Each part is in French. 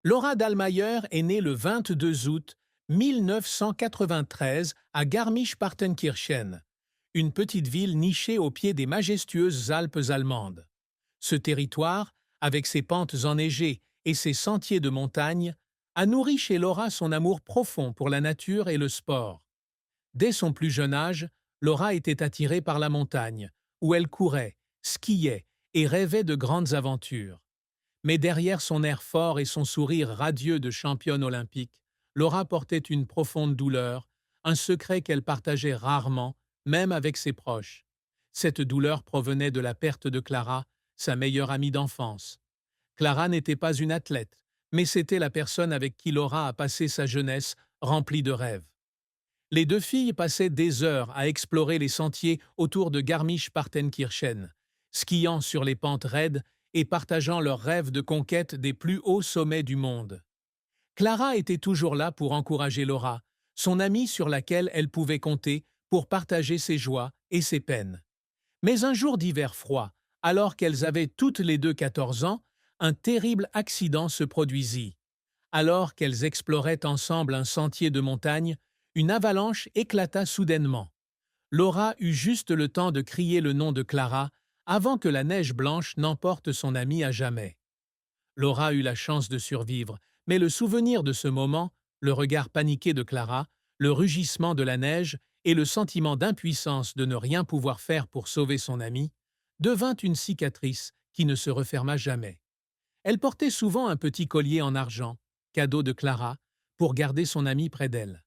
Laura Dahlmeier est née le 22 août 1993 à Garmisch-Partenkirchen, une petite ville nichée au pied des majestueuses Alpes allemandes. Ce territoire, avec ses pentes enneigées et ses sentiers de montagne, a nourri chez Laura son amour profond pour la nature et le sport. Dès son plus jeune âge, Laura était attirée par la montagne, où elle courait, skiait et rêvait de grandes aventures. Mais derrière son air fort et son sourire radieux de championne olympique, Laura portait une profonde douleur, un secret qu'elle partageait rarement, même avec ses proches. Cette douleur provenait de la perte de Clara, sa meilleure amie d'enfance. Clara n'était pas une athlète, mais c'était la personne avec qui Laura a passé sa jeunesse remplie de rêves. Les deux filles passaient des heures à explorer les sentiers autour de Garmisch-Partenkirchen, skiant sur les pentes raides et partageant leurs rêves de conquête des plus hauts sommets du monde. Clara était toujours là pour encourager Laura, son amie sur laquelle elle pouvait compter pour partager ses joies et ses peines. Mais un jour d'hiver froid, alors qu'elles avaient toutes les deux 14 ans, un terrible accident se produisit. Alors qu'elles exploraient ensemble un sentier de montagne, une avalanche éclata soudainement. Laura eut juste le temps de crier le nom de Clara avant que la neige blanche n'emporte son amie à jamais. Laura eut la chance de survivre, mais le souvenir de ce moment, le regard paniqué de Clara, le rugissement de la neige et le sentiment d'impuissance de ne rien pouvoir faire pour sauver son amie, devint une cicatrice qui ne se referma jamais. Elle portait souvent un petit collier en argent, cadeau de Clara, pour garder son amie près d'elle.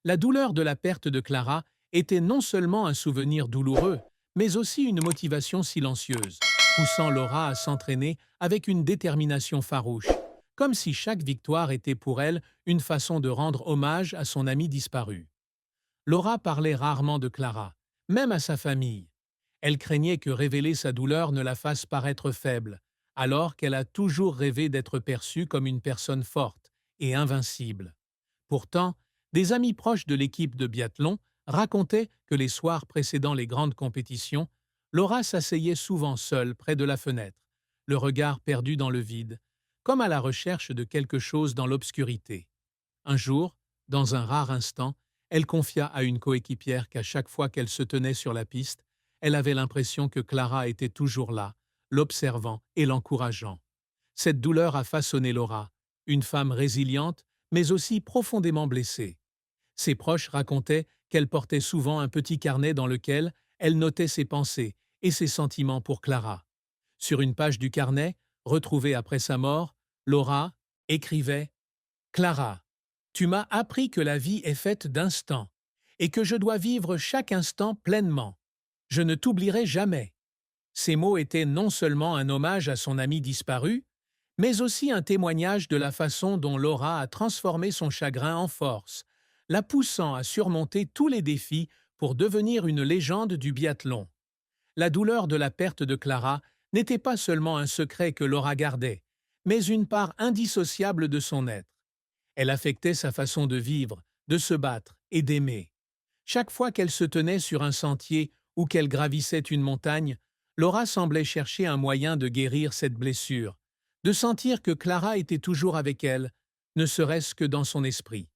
La douleur de la perte de Clara était non seulement un souvenir douloureux, mais aussi une motivation silencieuse, poussant Laura à s'entraîner avec une détermination farouche, comme si chaque victoire était pour elle une façon de rendre hommage à son amie disparue. Laura parlait rarement de Clara, même à sa famille. Elle craignait que révéler sa douleur ne la fasse paraître faible, alors qu'elle a toujours rêvé d'être perçue comme une personne forte et invincible. Pourtant, des amis proches de l'équipe de biathlon racontaient que les soirs précédant les grandes compétitions, Laura s'asseyait souvent seule près de la fenêtre, le regard perdu dans le vide, comme à la recherche de quelque chose dans l'obscurité. Un jour, dans un rare instant, elle confia à une coéquipière qu'à chaque fois qu'elle se tenait sur la piste, elle avait l'impression que Clara était toujours là, l'observant et l'encourageant. Cette douleur a façonné Laura, une femme résiliente, mais aussi profondément blessée. Ses proches racontaient qu'elle portait souvent un petit carnet dans lequel elle notait ses pensées et ses sentiments pour Clara. Sur une page du carnet, retrouvée après sa mort, Laura écrivait « Clara, tu m'as appris que la vie est faite d'instants et que je dois vivre chaque instant pleinement. Je ne t'oublierai jamais. » Ces mots étaient non seulement un hommage à son amie disparue, mais aussi un témoignage de la façon dont Laura a transformé son chagrin en force, la poussant à surmonter tous les défis pour devenir une légende du biathlon. La douleur de la perte de Clara n'était pas seulement un secret que Laura gardait, mais une part indissociable de son être. Elle affectait sa façon de vivre, de se battre et d'aimer. Chaque fois qu'elle se tenait sur un sentier ou qu'elle gravissait une montagne, Laura semblait chercher un moyen de guérir cette blessure, de sentir que Clara était toujours avec elle, ne serait-ce que dans son esprit.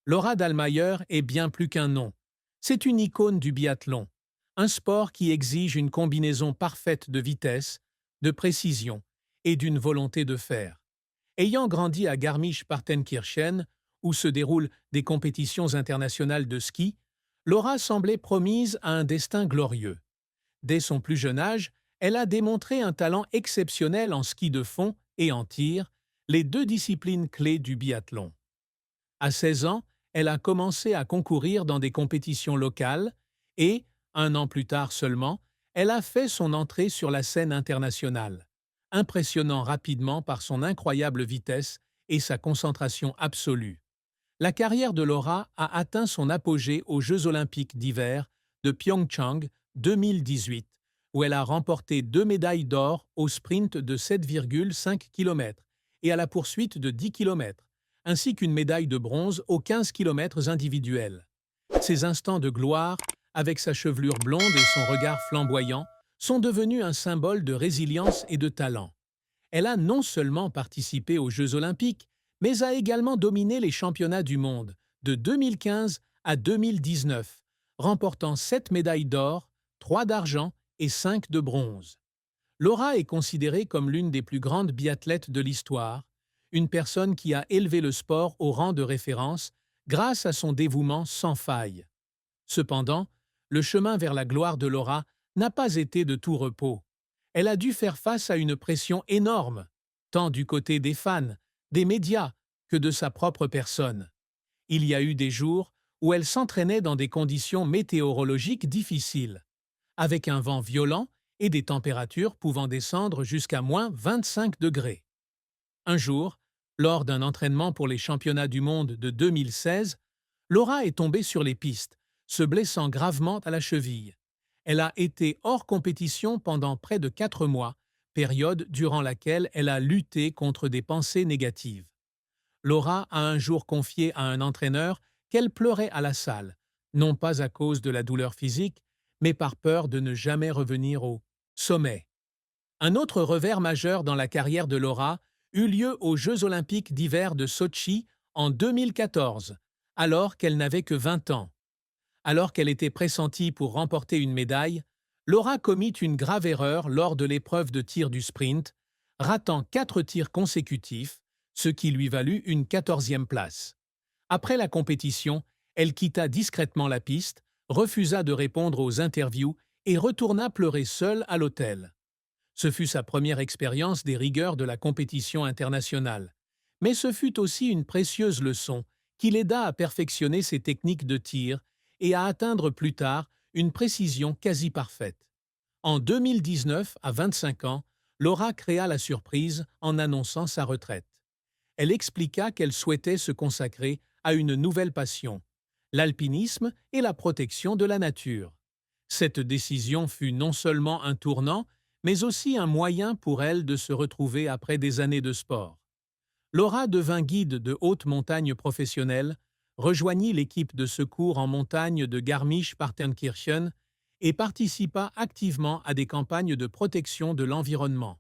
Laura Dahlmeier est bien plus qu'un nom. C'est une icône du biathlon, un sport qui exige une combinaison parfaite de vitesse, de précision et d'une volonté de faire. Ayant grandi à Garmisch-Partenkirchen, où se déroulent des compétitions internationales de ski, Laura semblait promise à un destin glorieux. Dès son plus jeune âge, elle a démontré un talent exceptionnel en ski de fond et en tir, les deux disciplines clés du biathlon. À 16 ans, elle a commencé à concourir dans des compétitions locales et, un an plus tard seulement, elle a fait son entrée sur la scène internationale, impressionnant rapidement par son incroyable vitesse et sa concentration absolue. La carrière de Laura a atteint son apogée aux Jeux olympiques d'hiver de Pyeongchang 2018, où elle a remporté 2 médailles d'or au sprint de 7,5 km et à la poursuite de 10 km, ainsi qu'une médaille de bronze aux 15 km individuels. Ces instants de gloire, avec sa chevelure blonde et son regard flamboyant, sont devenus un symbole de résilience et de talent. Elle a non seulement participé aux Jeux olympiques, mais a également dominé les championnats du monde de 2015 à 2019, remportant 7 médailles d'or, 3 d'argent et 5 de bronze. Laura est considérée comme l'une des plus grandes biathlètes de l'histoire, une personne qui a élevé le sport au rang de référence grâce à son dévouement sans faille. Cependant, le chemin vers la gloire de Laura n'a pas été de tout repos. Elle a dû faire face à une pression énorme, tant du côté des fans, des médias, que de sa propre personne. Il y a eu des jours où elle s'entraînait dans des conditions météorologiques difficiles, avec un vent violent et des températures pouvant descendre jusqu'à moins 25 degrés. Un jour, lors d'un entraînement pour les championnats du monde de 2016, Laura est tombée sur les pistes, se blessant gravement à la cheville. Elle a été hors compétition pendant près de 4 mois, période durant laquelle elle a lutté contre des pensées négatives. Laura a un jour confié à un entraîneur qu'elle pleurait à la salle, non pas à cause de la douleur physique, mais par peur de ne jamais revenir au sommet. Un autre revers majeur dans la carrière de Laura eut lieu aux Jeux olympiques d'hiver de Sotchi en 2014, alors qu'elle n'avait que 20 ans. Alors qu'elle était pressentie pour remporter une médaille, Laura commit une grave erreur lors de l'épreuve de tir du sprint, ratant 4 tirs consécutifs, ce qui lui valut une 14e place. Après la compétition, elle quitta discrètement la piste, refusa de répondre aux interviews et retourna pleurer seule à l'hôtel. Ce fut sa première expérience des rigueurs de la compétition internationale. Mais ce fut aussi une précieuse leçon qui l'aida à perfectionner ses techniques de tir et à atteindre plus tard une précision quasi parfaite. En 2019, à 25 ans, Laura créa la surprise en annonçant sa retraite. Elle expliqua qu'elle souhaitait se consacrer à une nouvelle passion, l'alpinisme et la protection de la nature. Cette décision fut non seulement un tournant, mais aussi un moyen pour elle de se retrouver après des années de sport. Laura devint guide de haute montagne professionnelle, rejoignit l'équipe de secours en montagne de Garmisch-Partenkirchen et participa activement à des campagnes de protection de l'environnement.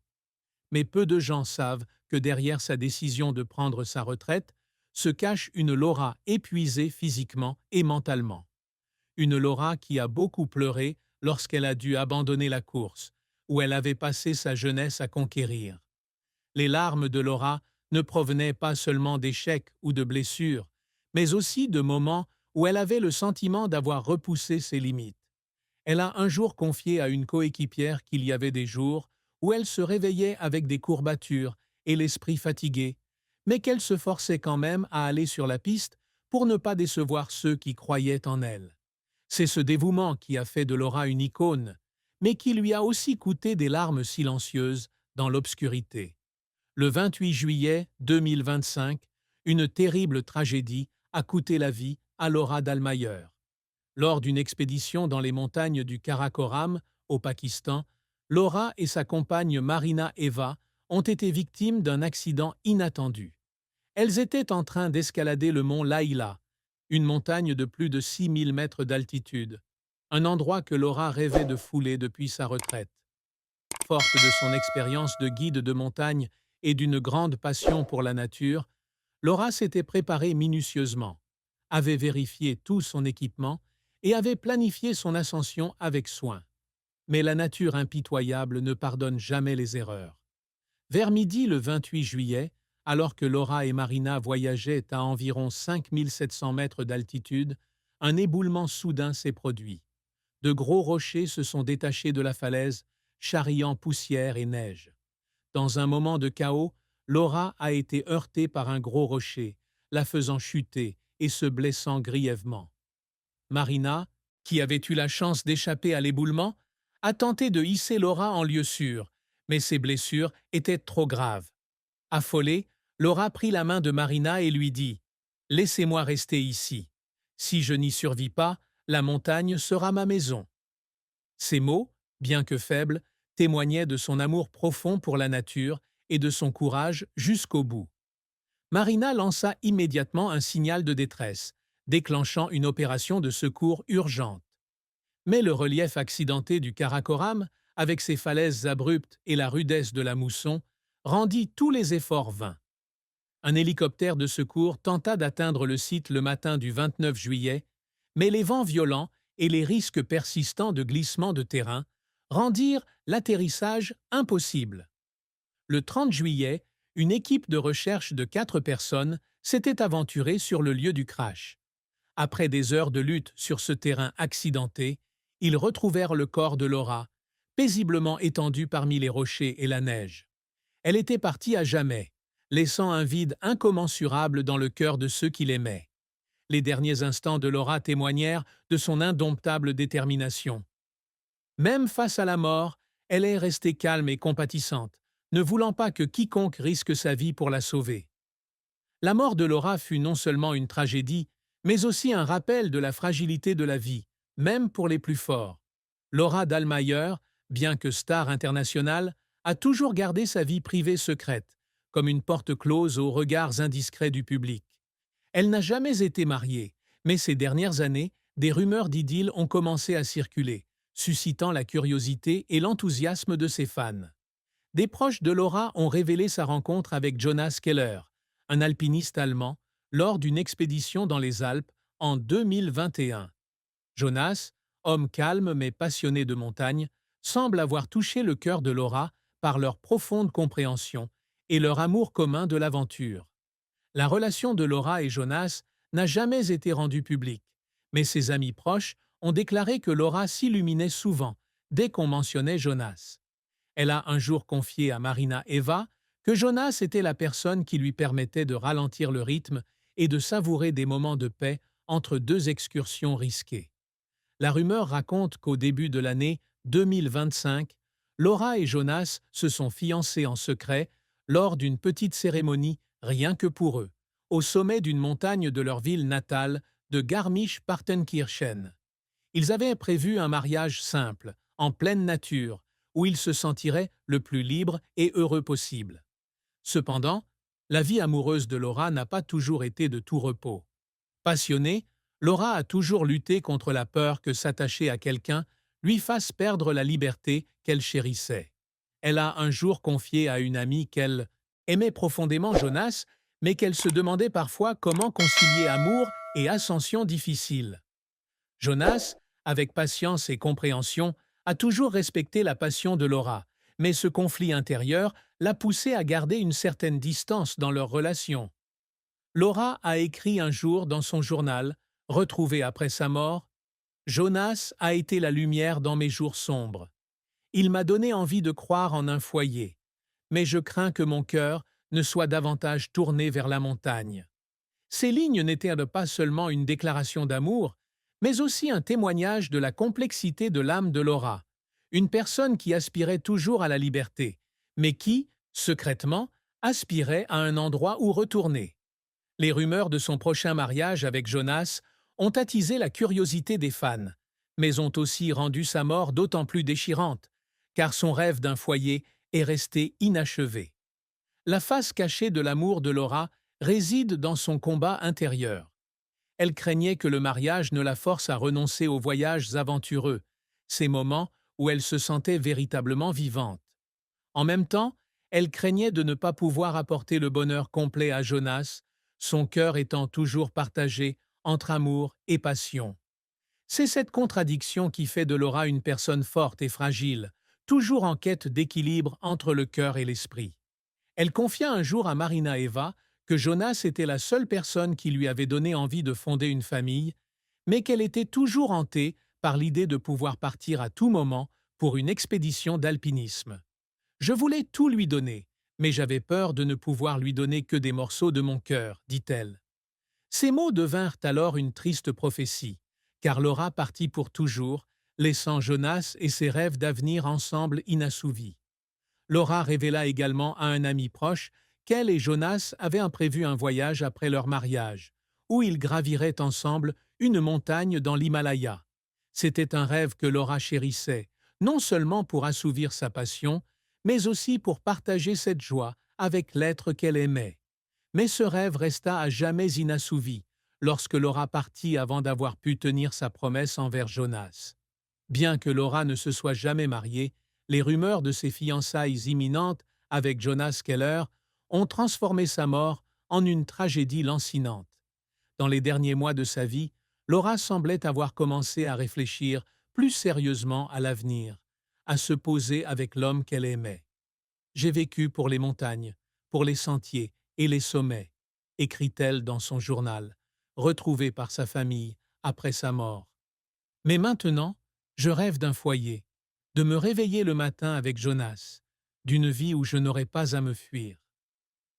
Mais peu de gens savent que derrière sa décision de prendre sa retraite se cache une Laura épuisée physiquement et mentalement. Une Laura qui a beaucoup pleuré lorsqu'elle a dû abandonner la course, où elle avait passé sa jeunesse à conquérir. Les larmes de Laura ne provenaient pas seulement d'échecs ou de blessures, mais aussi de moments où elle avait le sentiment d'avoir repoussé ses limites. Elle a un jour confié à une coéquipière qu'il y avait des jours où elle se réveillait avec des courbatures et l'esprit fatigué, mais qu'elle se forçait quand même à aller sur la piste pour ne pas décevoir ceux qui croyaient en elle. C'est ce dévouement qui a fait de Laura une icône, mais qui lui a aussi coûté des larmes silencieuses dans l'obscurité. Le 28 juillet 2025, une terrible tragédie a coûté la vie à Laura Dahlmeier. Lors d'une expédition dans les montagnes du Karakoram, au Pakistan, Laura et sa compagne Marina Eva ont été victimes d'un accident inattendu. Elles étaient en train d'escalader le mont Laila, une montagne de plus de 6000 mètres d'altitude, un endroit que Laura rêvait de fouler depuis sa retraite. Forte de son expérience de guide de montagne et d'une grande passion pour la nature, Laura s'était préparée minutieusement, avait vérifié tout son équipement et avait planifié son ascension avec soin. Mais la nature impitoyable ne pardonne jamais les erreurs. Vers midi le 28 juillet, alors que Laura et Marina voyageaient à environ 5700 mètres d'altitude, un éboulement soudain s'est produit. De gros rochers se sont détachés de la falaise, charriant poussière et neige. Dans un moment de chaos, Laura a été heurtée par un gros rocher, la faisant chuter et se blessant grièvement. Marina, qui avait eu la chance d'échapper à l'éboulement, a tenté de hisser Laura en lieu sûr, mais ses blessures étaient trop graves. Affolée, Laura prit la main de Marina et lui dit « Laissez-moi rester ici. Si je n'y survis pas, la montagne sera ma maison. » Ces mots, bien que faibles, témoignaient de son amour profond pour la nature et de son courage jusqu'au bout. Marina lança immédiatement un signal de détresse, déclenchant une opération de secours urgente. Mais le relief accidenté du Karakoram, avec ses falaises abruptes et la rudesse de la mousson, rendit tous les efforts vains. Un hélicoptère de secours tenta d'atteindre le site le matin du 29 juillet, mais les vents violents et les risques persistants de glissement de terrain rendirent l'atterrissage impossible. Le 30 juillet, une équipe de recherche de 4 personnes s'était aventurée sur le lieu du crash. Après des heures de lutte sur ce terrain accidenté, ils retrouvèrent le corps de Laura, paisiblement étendu parmi les rochers et la neige. Elle était partie à jamais, laissant un vide incommensurable dans le cœur de ceux qui l'aimaient. Les derniers instants de Laura témoignèrent de son indomptable détermination. Même face à la mort, elle est restée calme et compatissante, ne voulant pas que quiconque risque sa vie pour la sauver. La mort de Laura fut non seulement une tragédie, mais aussi un rappel de la fragilité de la vie, même pour les plus forts. Laura Dahlmeier, bien que star internationale, a toujours gardé sa vie privée secrète, comme une porte close aux regards indiscrets du public. Elle n'a jamais été mariée, mais ces dernières années, des rumeurs d'idylle ont commencé à circuler, suscitant la curiosité et l'enthousiasme de ses fans. Des proches de Laura ont révélé sa rencontre avec Jonas Keller, un alpiniste allemand, lors d'une expédition dans les Alpes en 2021. Jonas, homme calme mais passionné de montagne, semble avoir touché le cœur de Laura par leur profonde compréhension et leur amour commun de l'aventure. La relation de Laura et Jonas n'a jamais été rendue publique, mais ses amis proches ont déclaré que Laura s'illuminait souvent dès qu'on mentionnait Jonas. Elle a un jour confié à Marina Eva que Jonas était la personne qui lui permettait de ralentir le rythme et de savourer des moments de paix entre deux excursions risquées. La rumeur raconte qu'au début de l'année 2025, Laura et Jonas se sont fiancés en secret lors d'une petite cérémonie rien que pour eux, au sommet d'une montagne de leur ville natale de Garmisch-Partenkirchen. Ils avaient prévu un mariage simple, en pleine nature, où ils se sentiraient le plus libres et heureux possible. Cependant, la vie amoureuse de Laura n'a pas toujours été de tout repos. Passionnée, Laura a toujours lutté contre la peur que s'attacher à quelqu'un lui fasse perdre la liberté qu'elle chérissait. Elle a un jour confié à une amie qu'elle aimait profondément Jonas, mais qu'elle se demandait parfois comment concilier amour et ascension difficile. Jonas, avec patience et compréhension, a toujours respecté la passion de Laura, mais ce conflit intérieur l'a poussé à garder une certaine distance dans leur relation. Laura a écrit un jour dans son journal, retrouvé après sa mort, « Jonas a été la lumière dans mes jours sombres. Il m'a donné envie de croire en un foyer, mais je crains que mon cœur ne soit davantage tourné vers la montagne. » Ces lignes n'étaient pas seulement une déclaration d'amour, mais aussi un témoignage de la complexité de l'âme de Laura, une personne qui aspirait toujours à la liberté, mais qui, secrètement, aspirait à un endroit où retourner. Les rumeurs de son prochain mariage avec Jonas ont attisé la curiosité des fans, mais ont aussi rendu sa mort d'autant plus déchirante, car son rêve d'un foyer est resté inachevé. La face cachée de l'amour de Laura réside dans son combat intérieur. Elle craignait que le mariage ne la force à renoncer aux voyages aventureux, ces moments où elle se sentait véritablement vivante. En même temps, elle craignait de ne pas pouvoir apporter le bonheur complet à Jonas, son cœur étant toujours partagé entre amour et passion. C'est cette contradiction qui fait de Laura une personne forte et fragile, toujours en quête d'équilibre entre le cœur et l'esprit. Elle confia un jour à Marina Eva que Jonas était la seule personne qui lui avait donné envie de fonder une famille, mais qu'elle était toujours hantée par l'idée de pouvoir partir à tout moment pour une expédition d'alpinisme. « Je voulais tout lui donner, mais j'avais peur de ne pouvoir lui donner que des morceaux de mon cœur, » dit-elle. Ces mots devinrent alors une triste prophétie, car Laura partit pour toujours, laissant Jonas et ses rêves d'avenir ensemble inassouvis. Laura révéla également à un ami proche qu'elle et Jonas avaient prévu un voyage après leur mariage, où ils graviraient ensemble une montagne dans l'Himalaya. C'était un rêve que Laura chérissait, non seulement pour assouvir sa passion, mais aussi pour partager cette joie avec l'être qu'elle aimait. Mais ce rêve resta à jamais inassouvi lorsque Laura partit avant d'avoir pu tenir sa promesse envers Jonas. Bien que Laura ne se soit jamais mariée, les rumeurs de ses fiançailles imminentes avec Jonas Keller, ont transformé sa mort en une tragédie lancinante. Dans les derniers mois de sa vie, Laura semblait avoir commencé à réfléchir plus sérieusement à l'avenir, à se poser avec l'homme qu'elle aimait. « J'ai vécu pour les montagnes, pour les sentiers et les sommets », écrit-elle dans son journal, retrouvée par sa famille après sa mort. Mais maintenant, je rêve d'un foyer, de me réveiller le matin avec Jonas, d'une vie où je n'aurais pas à me fuir.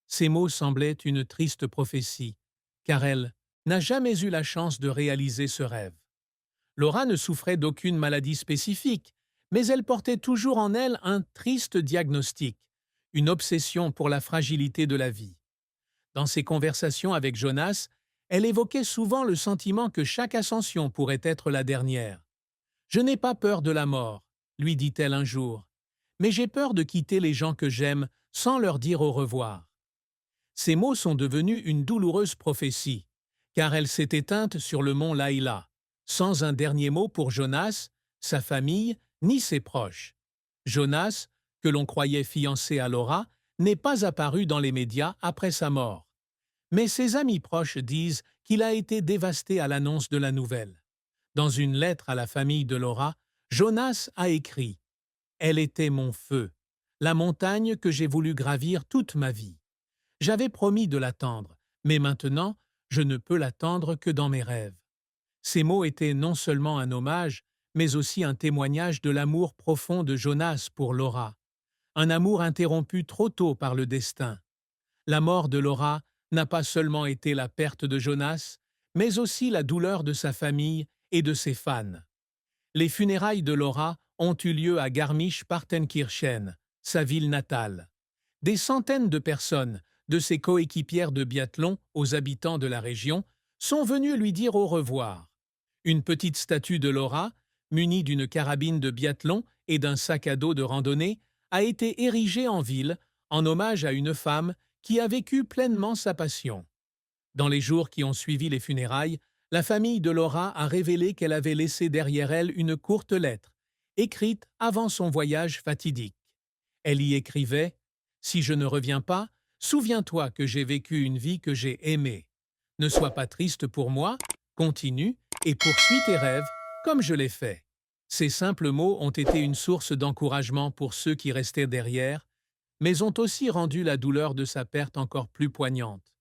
Ces mots semblaient une triste prophétie, car elle n'a jamais eu la chance de réaliser ce rêve. Laura ne souffrait d'aucune maladie spécifique, mais elle portait toujours en elle un triste diagnostic, une obsession pour la fragilité de la vie. Dans ses conversations avec Jonas, elle évoquait souvent le sentiment que chaque ascension pourrait être la dernière. « Je n'ai pas peur de la mort », lui dit-elle un jour, « mais j'ai peur de quitter les gens que j'aime sans leur dire au revoir. » Ces mots sont devenus une douloureuse prophétie, car elle s'est éteinte sur le mont Laïla, sans un dernier mot pour Jonas, sa famille, ni ses proches. Jonas, que l'on croyait fiancé à Laura, n'est pas apparu dans les médias après sa mort. Mais ses amis proches disent qu'il a été dévasté à l'annonce de la nouvelle. Dans une lettre à la famille de Laura, Jonas a écrit « Elle était mon feu, la montagne que j'ai voulu gravir toute ma vie. J'avais promis de l'attendre, mais maintenant, je ne peux l'attendre que dans mes rêves. » Ces mots étaient non seulement un hommage, mais aussi un témoignage de l'amour profond de Jonas pour Laura. Un amour interrompu trop tôt par le destin. La mort de Laura n'a pas seulement été la perte de Jonas, mais aussi la douleur de sa famille et de ses fans. Les funérailles de Laura ont eu lieu à Garmisch-Partenkirchen, sa ville natale. Des centaines de personnes, de ses coéquipières de biathlon aux habitants de la région, sont venues lui dire au revoir. Une petite statue de Laura, munie d'une carabine de biathlon et d'un sac à dos de randonnée, a été érigée en ville en hommage à une femme qui a vécu pleinement sa passion. Dans les jours qui ont suivi les funérailles, la famille de Laura a révélé qu'elle avait laissé derrière elle une courte lettre, écrite avant son voyage fatidique. Elle y écrivait « Si je ne reviens pas, souviens-toi que j'ai vécu une vie que j'ai aimée. Ne sois pas triste pour moi, continue et poursuis tes rêves comme je l'ai fait. » Ces simples mots ont été une source d'encouragement pour ceux qui restaient derrière, mais ont aussi rendu la douleur de sa perte encore plus poignante.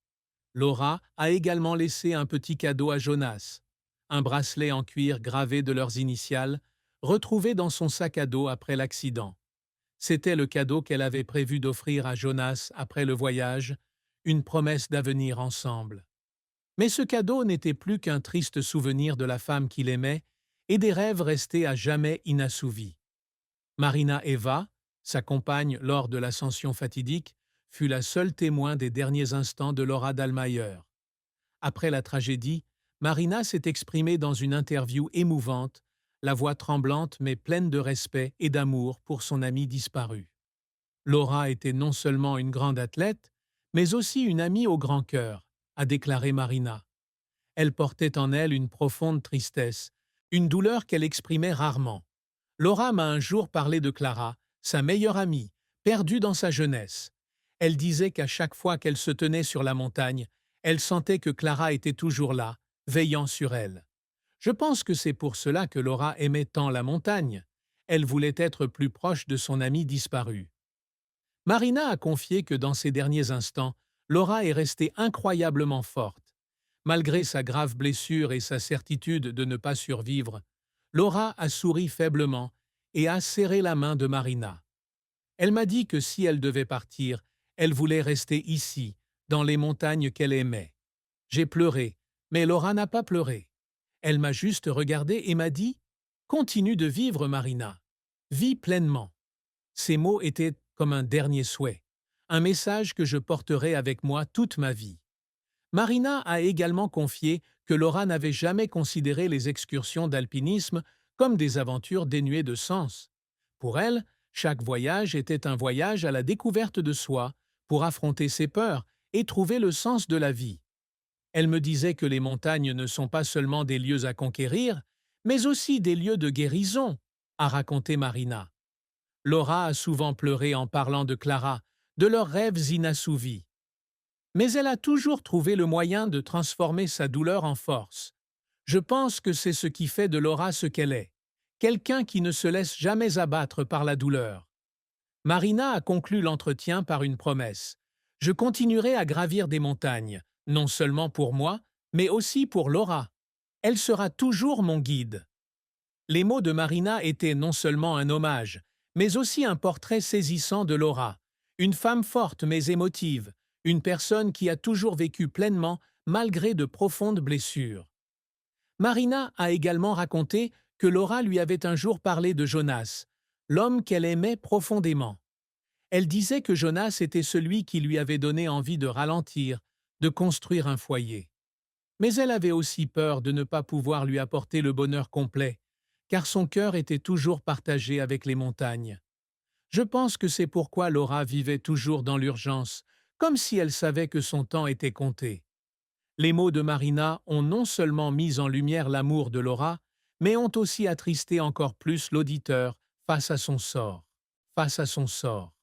Laura a également laissé un petit cadeau à Jonas, un bracelet en cuir gravé de leurs initiales, retrouvé dans son sac à dos après l'accident. C'était le cadeau qu'elle avait prévu d'offrir à Jonas après le voyage, une promesse d'avenir ensemble. Mais ce cadeau n'était plus qu'un triste souvenir de la femme qu'il aimait et des rêves restés à jamais inassouvis. Marina Eva, sa compagne lors de l'ascension fatidique, fut la seule témoin des derniers instants de Laura Dahlmeier. Après la tragédie, Marina s'est exprimée dans une interview émouvante, la voix tremblante mais pleine de respect et d'amour pour son amie disparue. Laura était non seulement une grande athlète, mais aussi une amie au grand cœur, a déclaré Marina. Elle portait en elle une profonde tristesse, une douleur qu'elle exprimait rarement. Laura m'a un jour parlé de Clara, sa meilleure amie, perdue dans sa jeunesse. Elle disait qu'à chaque fois qu'elle se tenait sur la montagne, elle sentait que Clara était toujours là, veillant sur elle. Je pense que c'est pour cela que Laura aimait tant la montagne. Elle voulait être plus proche de son amie disparue. Marina a confié que dans ces derniers instants, Laura est restée incroyablement forte. Malgré sa grave blessure et sa certitude de ne pas survivre, Laura a souri faiblement et a serré la main de Marina. Elle m'a dit que si elle devait partir, elle voulait rester ici, dans les montagnes qu'elle aimait. J'ai pleuré, mais Laura n'a pas pleuré. Elle m'a juste regardé et m'a dit « Continue de vivre, Marina. Vis pleinement. » Ces mots étaient comme un dernier souhait, un message que je porterai avec moi toute ma vie. Marina a également confié que Laura n'avait jamais considéré les excursions d'alpinisme comme des aventures dénuées de sens. Pour elle, chaque voyage était un voyage à la découverte de soi, pour affronter ses peurs et trouver le sens de la vie. Elle me disait que les montagnes ne sont pas seulement des lieux à conquérir, mais aussi des lieux de guérison, a raconté Marina. Laura a souvent pleuré en parlant de Clara, de leurs rêves inassouvis. Mais elle a toujours trouvé le moyen de transformer sa douleur en force. Je pense que c'est ce qui fait de Laura ce qu'elle est, quelqu'un qui ne se laisse jamais abattre par la douleur. Marina a conclu l'entretien par une promesse. Je continuerai à gravir des montagnes, non seulement pour moi, mais aussi pour Laura. Elle sera toujours mon guide. Les mots de Marina étaient non seulement un hommage, mais aussi un portrait saisissant de Laura, une femme forte mais émotive, une personne qui a toujours vécu pleinement malgré de profondes blessures. Marina a également raconté que Laura lui avait un jour parlé de Jonas, l'homme qu'elle aimait profondément. Elle disait que Jonas était celui qui lui avait donné envie de ralentir, de construire un foyer. Mais elle avait aussi peur de ne pas pouvoir lui apporter le bonheur complet, car son cœur était toujours partagé avec les montagnes. Je pense que c'est pourquoi Laura vivait toujours dans l'urgence, comme si elle savait que son temps était compté. Les mots de Marina ont non seulement mis en lumière l'amour de Laura, mais ont aussi attristé encore plus l'auditeur face à son sort, face à son sort,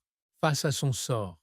face à son sort.